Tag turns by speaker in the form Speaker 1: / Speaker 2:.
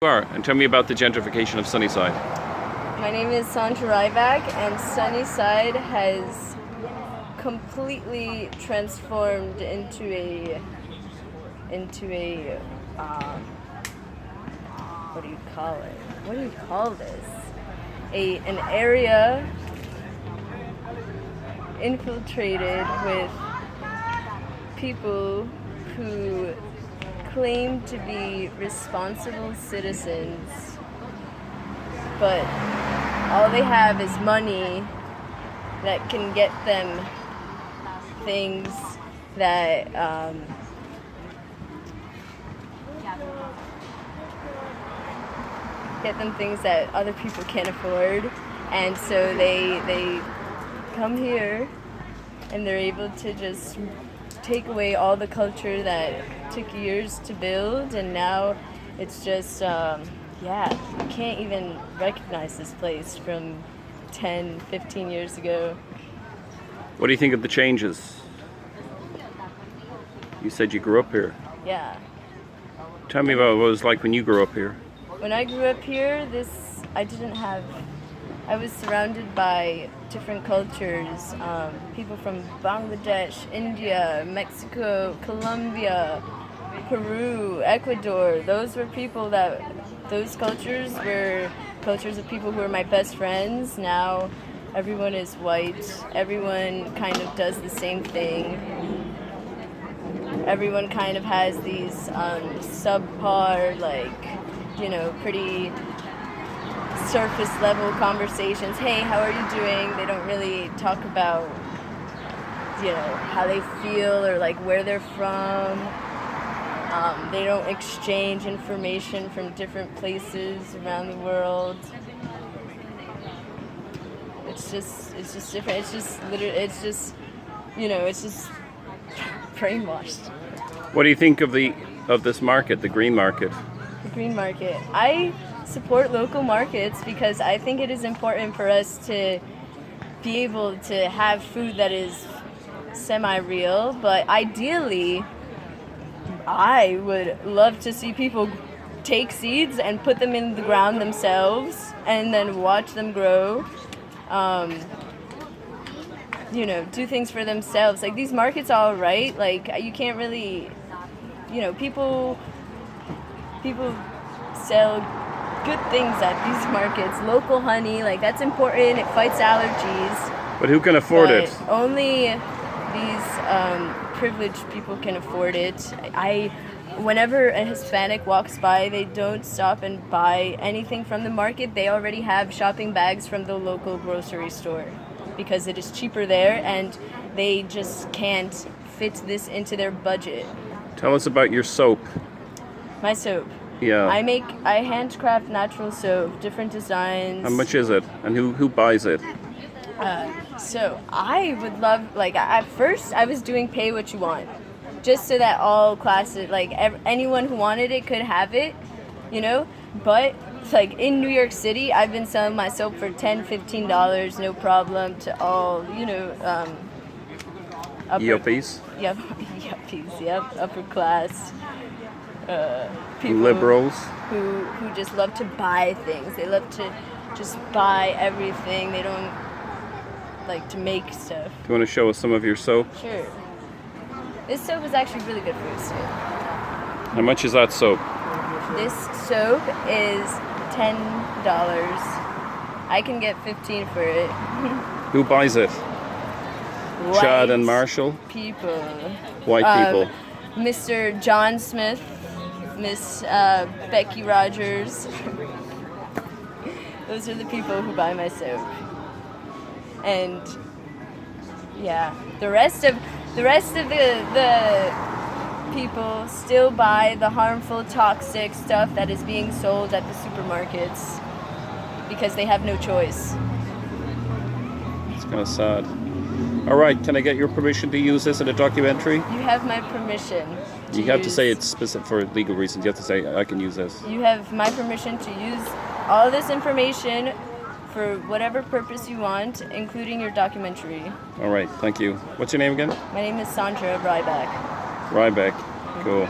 Speaker 1: You are, and tell me about the gentrification of Sunnyside.
Speaker 2: My name is Sandra Ryback, and Sunnyside has completely transformed into a what do you call it? What do you call this? An area infiltrated with people who claim to be responsible citizens, but all they have is money that can get them things that other people can't afford, and so they come here and they're able to just take away all the culture that took years to build, and now it's just you can't even recognize this place from 10, 15 years ago.
Speaker 1: What do you think of the changes? You said you grew up here.
Speaker 2: Yeah.
Speaker 1: Tell me about what it was like when you grew up here.
Speaker 2: When I grew up here, I was surrounded by different cultures, people from Bangladesh, India, Mexico, Colombia, Peru, Ecuador. Those cultures were cultures of people who were my best friends. Now everyone is white. Everyone kind of does the same thing. Everyone kind of has these subpar, pretty surface level conversations. Hey, how are you doing? They don't really talk about, how they feel or where they're from. They don't exchange information from different places around the world. It's just different. It's just brainwashed.
Speaker 1: What do you think of this market, the green market?
Speaker 2: The green market. I support local markets because I think it is important for us to be able to have food that is semi-real, but ideally I would love to see people take seeds and put them in the ground themselves and then watch them grow. Do things for themselves. These markets are all right. You can't really, people sell good things at these markets. Local honey, that's important. It fights allergies.
Speaker 1: But who can afford it?
Speaker 2: Only these privileged people can afford it. Whenever a Hispanic walks by, they don't stop and buy anything from the market. They already have shopping bags from the local grocery store because it is cheaper there, and they just can't fit this into their budget.
Speaker 1: Tell us about your soap.
Speaker 2: My soap.
Speaker 1: Yeah.
Speaker 2: I handcraft natural soap, different designs.
Speaker 1: How much is it, and who buys it?
Speaker 2: So I would love, at first I was doing pay what you want, just so that all classes, anyone who wanted it could have it, but in New York City, I've been selling my soap for $10, $15, no problem, to all,
Speaker 1: Yuppies?
Speaker 2: Yep, yuppies, yep, upper class people.
Speaker 1: Liberals?
Speaker 2: Who just love to buy things. They love to just buy everything. They don't like to make stuff.
Speaker 1: Do you want to show us some of your soap?
Speaker 2: Sure. This soap is actually really good for your skin.
Speaker 1: How much is that soap?
Speaker 2: This soap is $10. I can get $15 for it.
Speaker 1: Who buys it?
Speaker 2: White
Speaker 1: Chad and Marshall?
Speaker 2: People.
Speaker 1: White people.
Speaker 2: Mr. John Smith, Miss Becky Rogers. Those are the people who buy my soap. And yeah, the rest of the people still buy the harmful, toxic stuff that is being sold at the supermarkets because they have no choice.
Speaker 1: It's kind of sad. All right, can I get your permission to use this in a documentary?
Speaker 2: You have my permission.
Speaker 1: You have to say it's specific for legal reasons. You have to say I can use this.
Speaker 2: You have my permission to use all this information for whatever purpose you want, including your documentary.
Speaker 1: All right, thank you. What's your name again?
Speaker 2: My name is Sandra Ryback.
Speaker 1: Ryback. Cool.